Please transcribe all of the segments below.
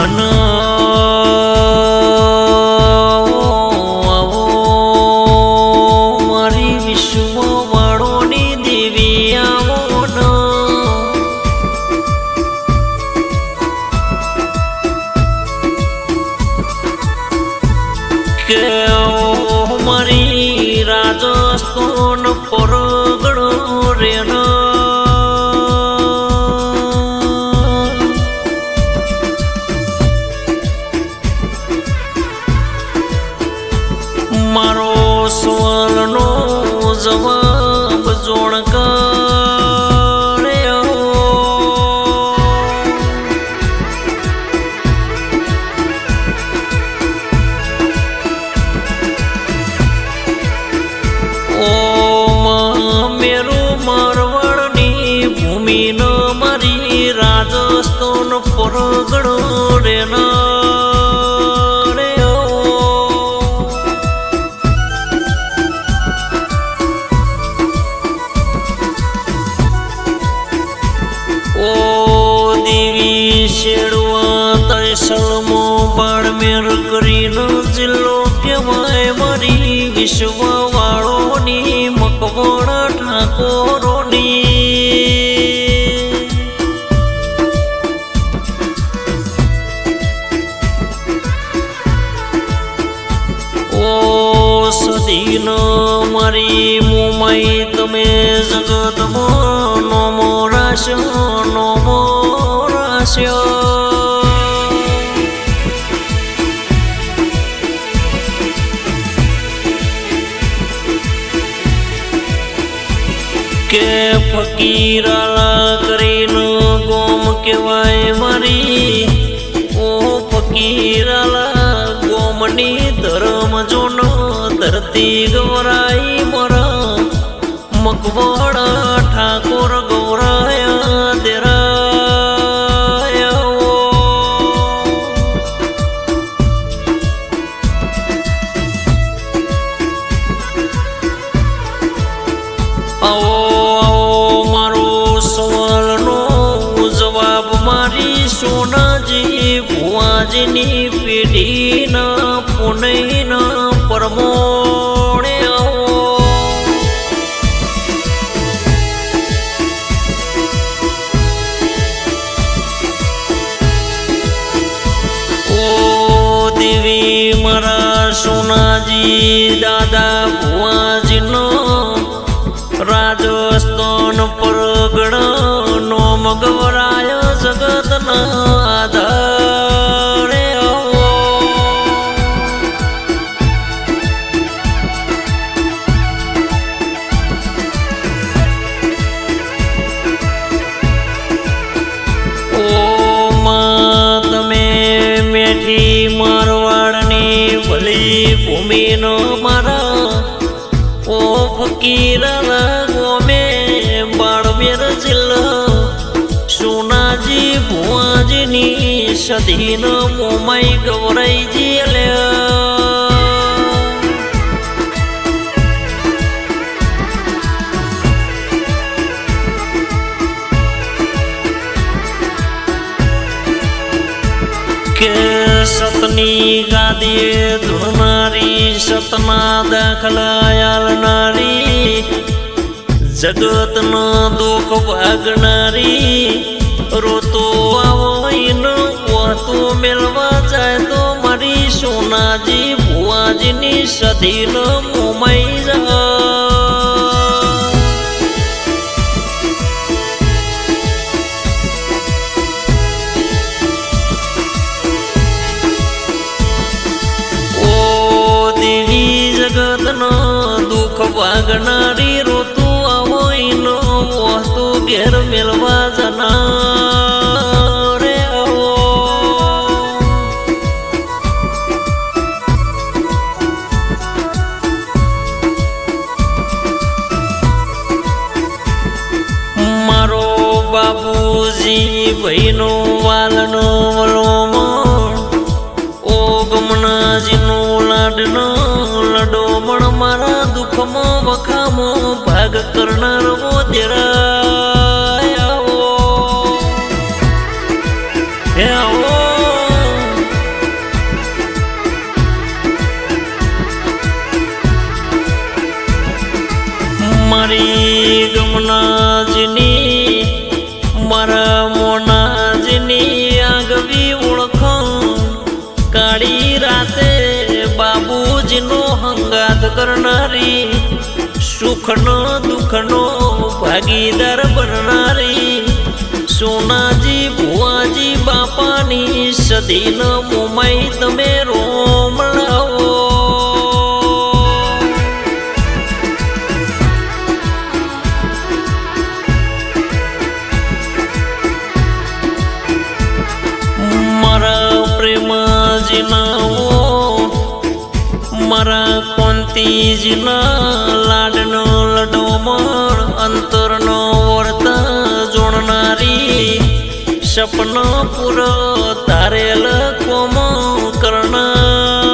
મન મારી વિશ્વ વાળોની દેવી આવો ન કે મારી રાજસ્થાન પરગણો રેન મારો સવાલનો જવાબ જોણકાર્યો ઓ મેરું મારવાડની ભૂમિ ન મારી રાજસ્થાન પરગણો રેના સલમો બાળમેર કરીને જિલ્લો કહેવાય મારી વિશ્વ વાળોની મકવાણા ઠાકોરોની ઓ સદીન મારી મોમાઈ તમે જગતમાં નોમો રાશ્યો કે ફકીરાલા કરીને ગોમ કહેવાય મારી ઓ ફકીરાલા ગોમની ધર્મ જોન ધરતી ગૌરાઈ મરા મકવાડા ઠાકોર ગૌરાયા દેરાયા આવો સોનાજી ભુવાજીની પેઢીના પુનઃના પરમોણે ઓ દેવી મારા સોનાજી દાદા ભુવાજીનો રાજસ્થાન પરગણા નો મગવરાય જગતના આધારે ઓ માં તમે મેઠી મારવાડની ભલી ભૂમિનો મારા ઓ ફકીરાલા ગોમે બાળમેર જિલ્લા સોનાજી ભુવાજીની સધીન મોમાઈ ગૌરાઈજી કે સતની ગાદીએ ધૂળનારી સતના દાખલા આલનારી જગતના દુઃખ ભાગનારી રોતો આવો વહતો મેળવા જાય તો મારી સોનાજી ભુવાજીની સધીન મોમાઈ જા જગતના દુઃખ ભાગનારી રોતું આવો વહતો ઘેર મેળવા જના રે આવો મારો બાબુજી ભાઈનો વાલનો વલોમો ઓ ગમનાજીનો લાડનો લડો મણ મારા દુઃખમાં વખામો ભાગ કરનાર મોદેરા આવો કરનારી, સુખનો દુઃખનો ભાગીદાર બનનારી, સોનાજી ભુવાજી બાપાની સદીન મોમાઈ તમે રોમળાવો. મારા પ્રેમજીના મારા કોંતીજીના લાડનો લડોમણ અંતરનો વર્તા જોડનારી, સપના પૂર તારેલ કોમ કરનારે.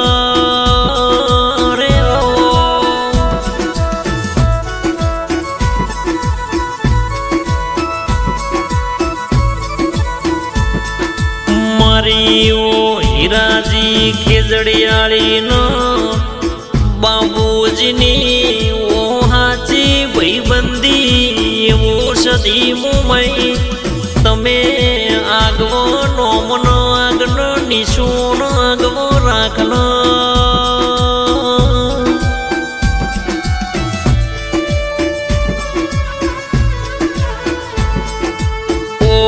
મારી ઓ હીરાજી ખેજડિયાળીનો બાબુજીની ઓ હાચી ભાઈબંધી એવો સદી મુંબઈ તમે આગવો નોમનો આગનો નિશુનો આગવો રાખનો. ઓ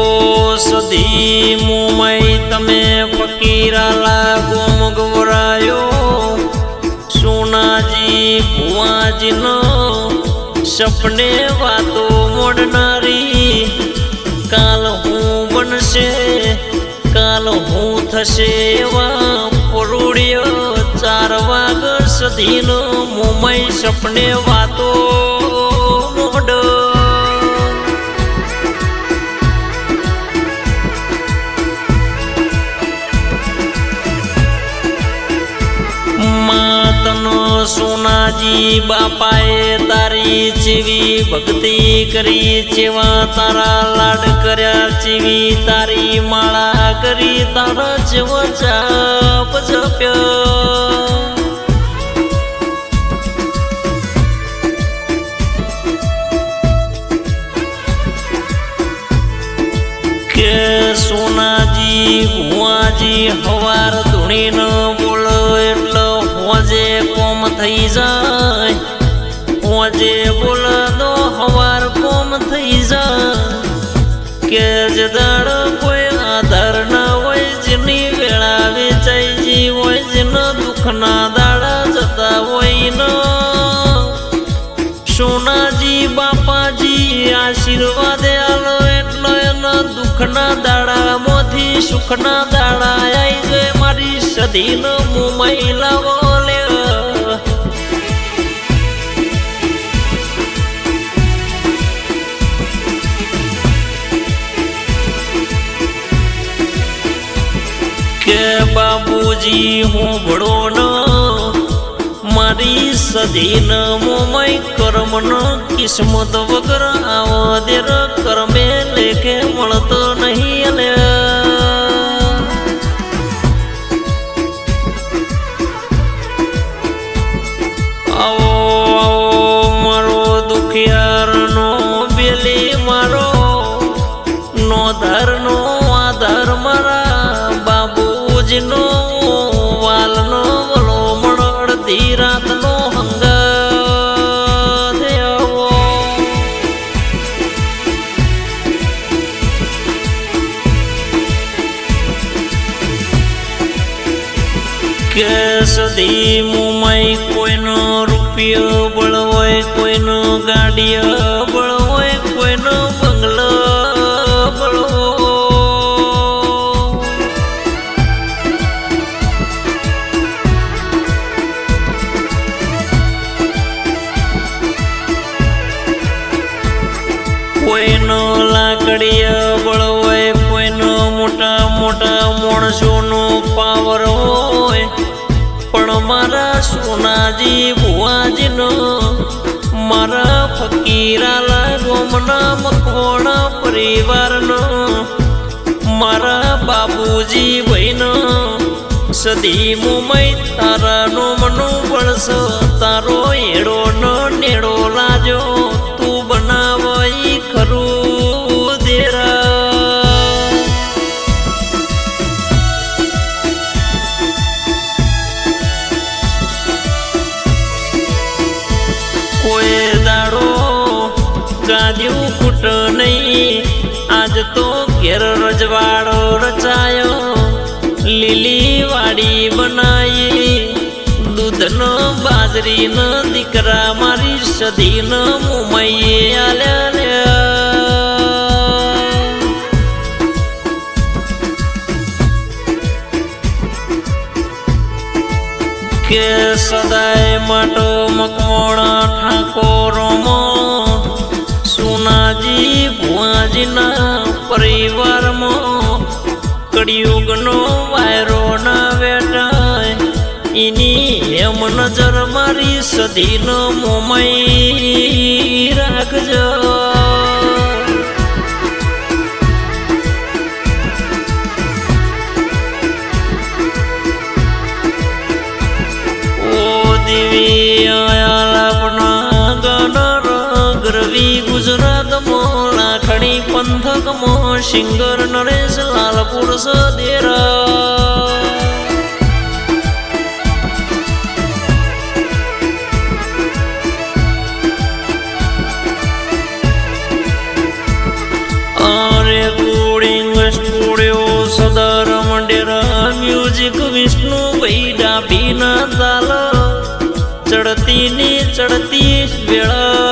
સદી મુંબઈ તમે ફકીરા લાગો મગવરાયો, સોનાજી ભુવાજીનો સપને વાતો મોડનારી, કાલ હું બનશે કાલ હું થશે એવા પરુડિયો 4 વાગ સદીનો મુંબઈ સપને વાતો મોડ. માતનો સોનાજી બાપાએ તારી ચેવી ભક્તિ કરી, ચેવા તારા લાડ કર્યા, ચેવી તારી માળા કરી, તારા જેવો જાપ જપ્યો. કે સોનાજી ભુવાજી હવાર ધૂણીનો બોલો એટલો હોજે કોમ થઈ જાય, હોજે બોલો તો હવાર કોમ થઈ જાય. કે જદાડ કોઈ આધાર ના હોય, જેની વેળા વેચાઈ જી હોય, જેના દુઃખના દાડા જતા હોય ન, સોનાજી બાપાજી આશીર્વાદ આલો એટલો એના દુઃખના દાડામાંથી સુખના દાડા આવી જાય. મારી સદીનો મુંબઈ લાવો લે. કે બાબુજી હું ભળો ન મારી સદીન મોમાઈ કર્મનો કિસ્મત વગર આવો દેર કર્મે લેખે મળતો નહીં. અને આવો મારો દુખિયારનો બેલી, મારો નો ધરનો આધાર, મારા બાબુજીનો વાલનો વલો અડધી રાતનો હંગ દેવો. કે સદી મુંબઈ કોઈનો રૂપિયો બળ હોય, કોઈનો ગાડીઓ બળ હોય, કોઈનો બંગલો બળ હોય. કોઈનો લાકડીઓ બળ હોય, કોઈનો મોટા મોટા માણસોનો પાવર હોય, પણ મારા સોનાજી ભુવાજીનો, મારા ફકીરાલા ગોમના મકવાણા પરિવારનો, મારા બાબુજી ભાઈનો સદી મુંબઈ તારાનો મનો બળસ, તારો એડો ન નેડો લાજો, તું બનાવઈ ખરું દેરા. ઘેર રજવાડો રચાયો, લીલી વાડી બનાવી, દૂધનો બાજરીનો દીકરા મારી સધીનો મુંબઈએ આલ્યા કે સદાય માટો મકવાણા ઠાકોરોમાં સુનાજી ભુવાજીના પરિવારમાં કળિયુગનો વાયરો ના વેટાય, એની એમ નજર મારી સધીનો મોમઈ રાખજો. ગુજરાતમાં લાખણી પંથકમાં સિંગર નરેશ લાલપુર સદેરા અરે કોડિંગ સ્ટુડિયો સદર મંડેરા મ્યુઝિક વિષ્ણુ ભાઈ ડાભીના તાલ ચડતી ની ચડતી વેળા